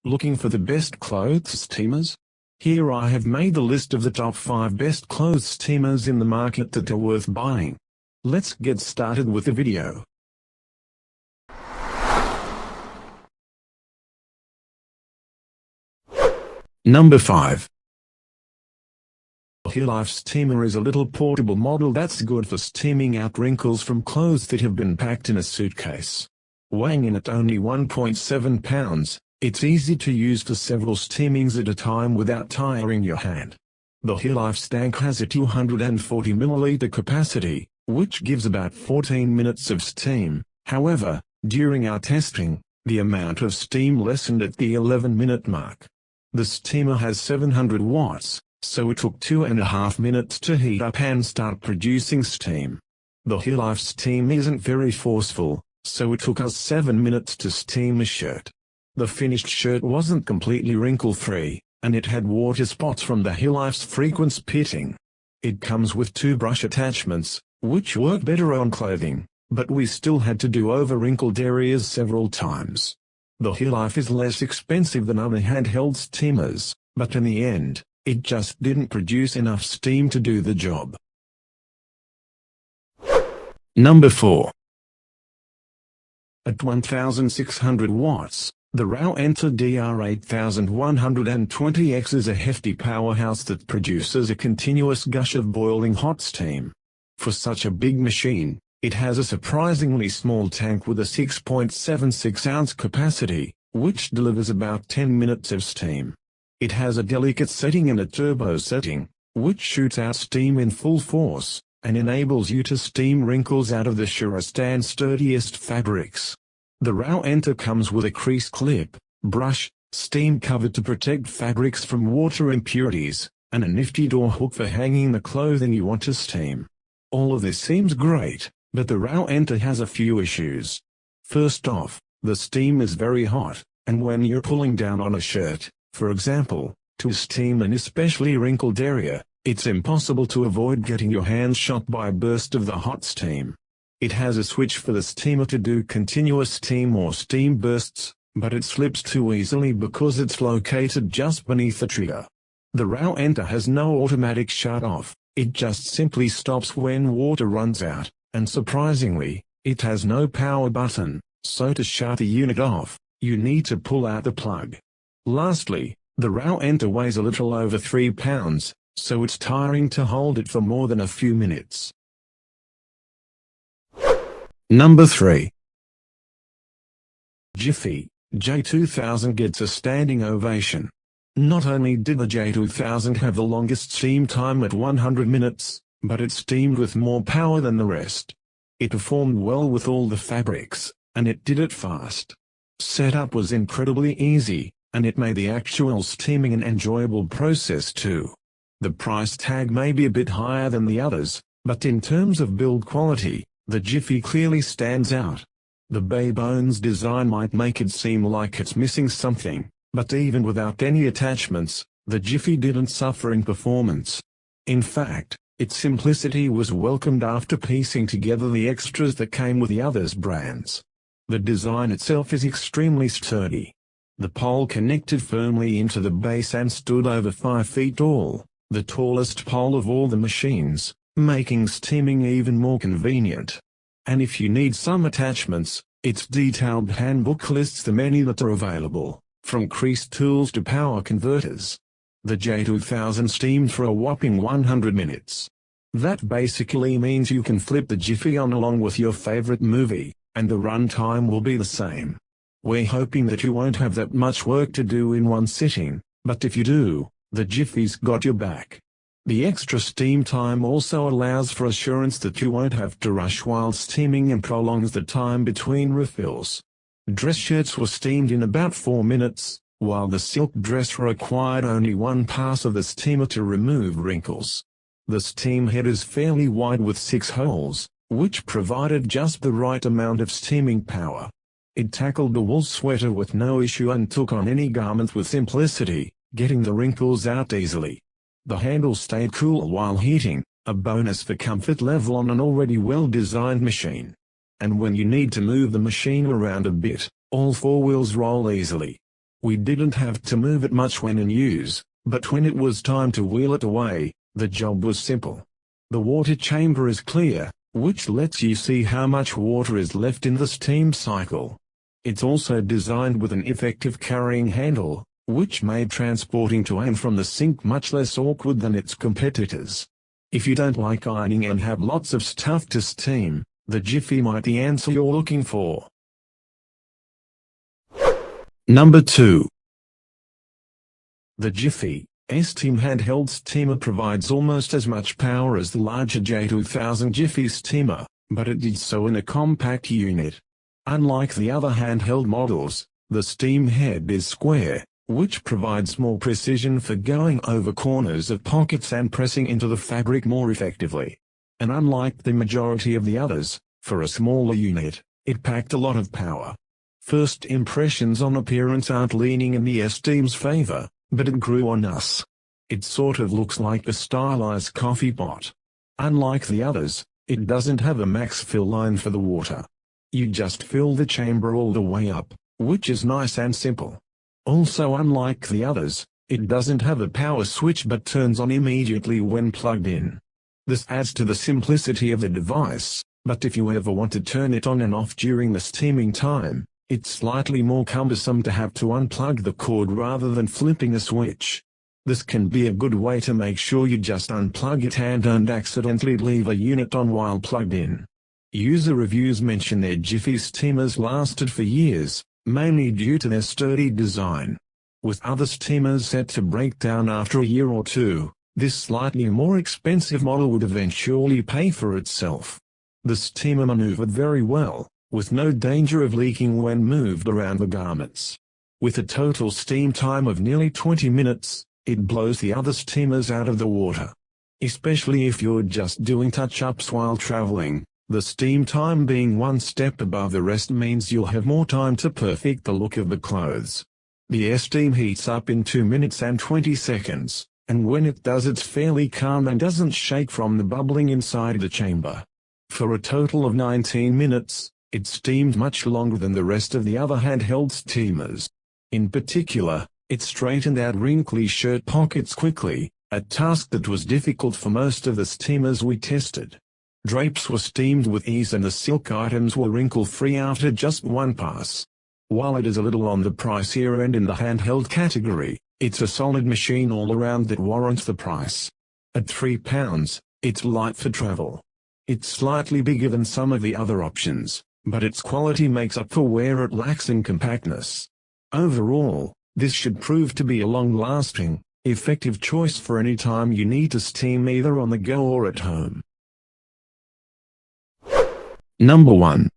Looking for the best clothes steamers? Here I have made the list of the top 5 best clothes steamers in the market that are worth buying. Let's get started with the video. Number 5. MIJIA steamer is a little portable model that's good for steaming out wrinkles from clothes that have been packed in a suitcase. Weighing in at only 1.7 pounds, it's easy to use for several steamings at a time without tiring your hand. The MIJIA tank has a 240 ml capacity, which gives about 14 minutes of steam. However, during our testing, the amount of steam lessened at the 11-minute mark. The steamer has 700 watts, so it took 2.5 minutes to heat up and start producing steam. The MIJIA steam isn't very forceful, so it took us 7 minutes to steam a shirt. The finished shirt wasn't completely wrinkle-free, and it had water spots from the MIJIA's frequent spitting. It comes with 2 brush attachments, which work better on clothing, but we still had to do over wrinkled areas several times. The MIJIA is less expensive than other handheld steamers, but in the end, it just didn't produce enough steam to do the job. Number 4. At 1600 watts, the Enter DR8120X is a hefty powerhouse that produces a continuous gush of boiling hot steam. For such a big machine, it has a surprisingly small tank with a 6.76-ounce capacity, which delivers about 10 minutes of steam. It has a delicate setting and a turbo setting, which shoots out steam in full force, and enables you to steam wrinkles out of the surest and sturdiest fabrics. The Enter comes with a crease clip, brush, steam cover to protect fabrics from water impurities, and a nifty door hook for hanging the clothing you want to steam. All of this seems great, but the Enter has a few issues. First off, the steam is very hot, and when you're pulling down on a shirt, for example, to steam an especially wrinkled area, it's impossible to avoid getting your hands shot by a burst of the hot steam. It has a switch for the steamer to do continuous steam or steam bursts, but it slips too easily because it's located just beneath the trigger. The Enter has no automatic shut-off, it just simply stops when water runs out, and surprisingly, it has no power button, so to shut the unit off, you need to pull out the plug. Lastly, the Enter weighs a little over 3 pounds, so it's tiring to hold it for more than a few minutes. Number 3. Jiffy J2000 gets a standing ovation. Not only did the J2000 have the longest steam time at 100 minutes, but it steamed with more power than the rest. It performed well with all the fabrics, and it did it fast. Setup was incredibly easy, and it made the actual steaming an enjoyable process too. The price tag may be a bit higher than the others, but in terms of build quality, the Jiffy clearly stands out. The bare bones design might make it seem like it's missing something, but even without any attachments, the Jiffy didn't suffer in performance. In fact, its simplicity was welcomed after piecing together the extras that came with the others' brands. The design itself is extremely sturdy. The pole connected firmly into the base and stood over 5 feet tall, the tallest pole of all the machines, making steaming even more convenient. And if you need some attachments, its detailed handbook lists the many that are available, from crease tools to power converters. The J2000 steamed for a whopping 100 minutes. That basically means you can flip the Jiffy on along with your favorite movie, and the run time will be the same. We're hoping that you won't have that much work to do in one sitting, but if you do, the Jiffy's got your back. The extra steam time also allows for assurance that you won't have to rush while steaming and prolongs the time between refills. Dress shirts were steamed in about 4 minutes, while the silk dress required only 1 pass of the steamer to remove wrinkles. The steam head is fairly wide with 6 holes, which provided just the right amount of steaming power. It tackled the wool sweater with no issue and took on any garment with simplicity, getting the wrinkles out easily. The handle stayed cool while heating, a bonus for comfort level on an already well-designed machine. And when you need to move the machine around a bit, all 4 wheels roll easily. We didn't have to move it much when in use, but when it was time to wheel it away, the job was simple. The water chamber is clear, which lets you see how much water is left in the steam cycle. It's also designed with an effective carrying handle, which made transporting to and from the sink much less awkward than its competitors. If you don't like ironing and have lots of stuff to steam, the Jiffy might be the answer you're looking for. Number 2. The Jiffy Steam Handheld Steamer provides almost as much power as the larger J2000 Jiffy steamer, but it did so in a compact unit. Unlike the other handheld models, the steam head is square, which provides more precision for going over corners of pockets and pressing into the fabric more effectively. And unlike the majority of the others, for a smaller unit, it packed a lot of power. First impressions on appearance aren't leaning in the Steam's favor, but it grew on us. It sort of looks like a stylized coffee pot. Unlike the others, it doesn't have a max fill line for the water. You just fill the chamber all the way up, which is nice and simple. Also, unlike the others, it doesn't have a power switch but turns on immediately when plugged in. This adds to the simplicity of the device, but if you ever want to turn it on and off during the steaming time, it's slightly more cumbersome to have to unplug the cord rather than flipping a switch. This can be a good way to make sure you just unplug it and don't accidentally leave a unit on while plugged in. User reviews mention their Jiffy steamers lasted for years, mainly due to their sturdy design. With other steamers set to break down after a year or two, this slightly more expensive model would eventually pay for itself. The steamer maneuvered very well, with no danger of leaking when moved around the garments. With a total steam time of nearly 20 minutes, it blows the other steamers out of the water. Especially if you're just doing touch-ups while traveling, the steam time being one step above the rest means you'll have more time to perfect the look of the clothes. The steam heats up in 2 minutes and 20 seconds, and when it does it's fairly calm and doesn't shake from the bubbling inside the chamber. For a total of 19 minutes, it steamed much longer than the rest of the other handheld steamers. In particular, it straightened out wrinkly shirt pockets quickly, a task that was difficult for most of the steamers we tested. Drapes were steamed with ease and the silk items were wrinkle-free after just one pass. While it is a little on the pricier end in the handheld category, it's a solid machine all around that warrants the price. At £3, it's light for travel. It's slightly bigger than some of the other options, but its quality makes up for where it lacks in compactness. Overall, this should prove to be a long-lasting, effective choice for any time you need to steam either on the go or at home. Number 1.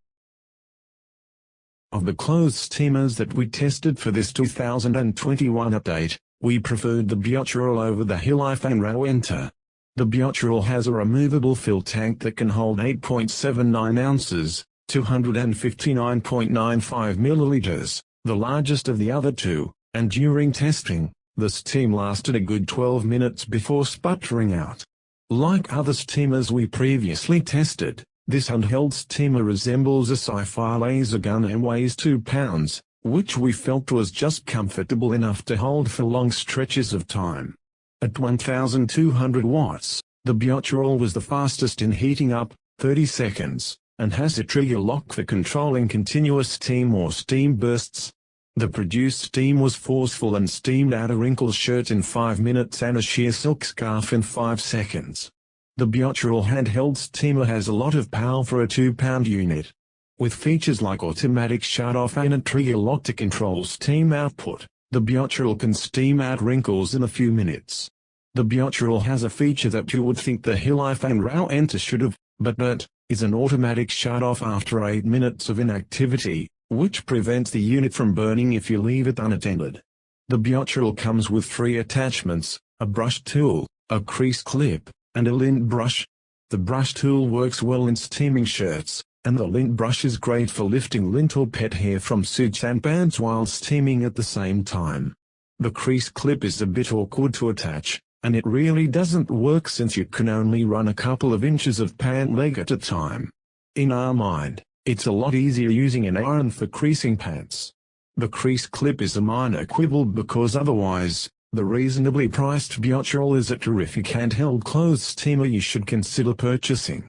Of the clothes steamers that we tested for this 2021 update, we preferred the Biotural over the Lroning. The Biotural has a removable fill tank that can hold 8.79 ounces, 259.95 milliliters, the largest of the other two, and during testing, the steam lasted a good 12 minutes before sputtering out. Like other steamers we previously tested, this handheld steamer resembles a sci-fi laser gun and weighs 2 pounds, which we felt was just comfortable enough to hold for long stretches of time. At 1,200 watts, the Biotural was the fastest in heating up, 30 seconds, and has a trigger lock for controlling continuous steam or steam bursts. The produced steam was forceful and steamed out a wrinkled shirt in 5 minutes and a sheer silk scarf in 5 seconds. The Biotural handheld steamer has a lot of power for a 2-pound unit. With features like automatic shut-off and a trigger lock to control steam output, the Biotural can steam out wrinkles in a few minutes. The Biotural has a feature that you would think the Lroning should have, but that is an automatic shut-off after 8 minutes of inactivity, which prevents the unit from burning if you leave it unattended. The Biotural comes with 3 attachments, a brush tool, a crease clip, and a lint brush. The brush tool works well in steaming shirts, and the lint brush is great for lifting lint or pet hair from suits and pants while steaming at the same time. The crease clip is a bit awkward to attach, and it really doesn't work since you can only run a couple of inches of pant leg at a time. In our mind, it's a lot easier using an iron for creasing pants. The crease clip is a minor quibble because otherwise, the reasonably priced Biotrol is a terrific handheld clothes steamer you should consider purchasing.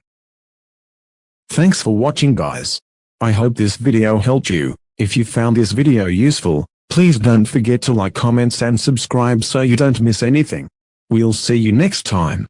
Thanks for watching, guys. I hope this video helped you. If you found this video useful, please don't forget to like, comments and subscribe so you don't miss anything. We'll see you next time.